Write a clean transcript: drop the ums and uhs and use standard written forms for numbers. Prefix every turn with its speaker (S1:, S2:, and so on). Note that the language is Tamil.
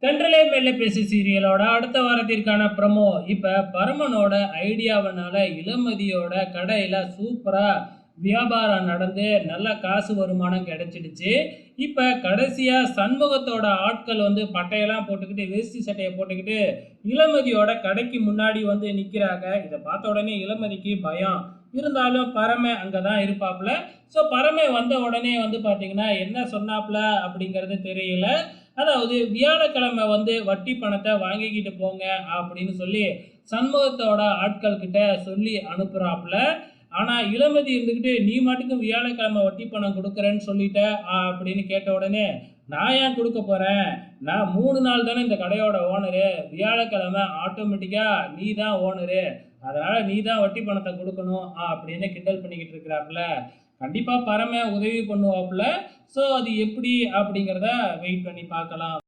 S1: தென்றலே மெல்ல பேசு சீரியலோட அடுத்த வாரத்திற்கான ப்ரமோ. இப்ப பரமனோட ஐடியாவனால இளமதியோட கடையில சூப்பரா வியாபாரம் நடந்து நல்ல காசு வருமானம் கிடைச்சிடுச்சு. இப்ப கடைசியா சண்முகத்தோட ஆட்கள் வந்து பட்டையெல்லாம் போட்டுக்கிட்டு, வேஷ்டி சட்டைய போட்டுக்கிட்டு இளமதியோட கடைக்கு முன்னாடி வந்து நிக்கிறாங்க. இத பார்த்த உடனே இளமதிக்கு பயம். இருந்தாலும் பரம அங்க தான் இருப்பாப்ல. பரம வந்த உடனே வந்து பார்த்தீங்கன்னா, என்ன சொன்னாப்ல அப்படிங்கிறது தெரியல. அதாவது வியாழக்கிழமை வந்து வட்டி பணத்தை வாங்கிக்கிட்டு போங்க அப்படின்னு சொல்லி சண்முகத்தோட ஆட்கள் கிட்ட சொல்லி அனுப்புறாப்புல. ஆனா இளமதி இருந்துகிட்டு, நீ மாட்டுக்கு வியாழக்கிழமை வட்டி பணம் கொடுக்கறேன்னு சொல்லிட்ட அப்படின்னு கேட்ட உடனே, நான் ஏன் கொடுக்க போறேன், நான் 3 நாள் தானே இந்த கடையோட ஓனரு, வியாழக்கிழமை ஆட்டோமேட்டிக்கா நீ தான் ஓனரு, அதனால நீ தான் வட்டி பணத்தை கொடுக்கணும் அப்படின்னு கிண்டல் பண்ணிக்கிட்டு இருக்கிறாப்புல. கண்டிப்பா பரம உதவி பண்ணுவாப்புல. அது எப்படி அப்படிங்கிறத வெயிட் பண்ணி பார்க்கலாம்.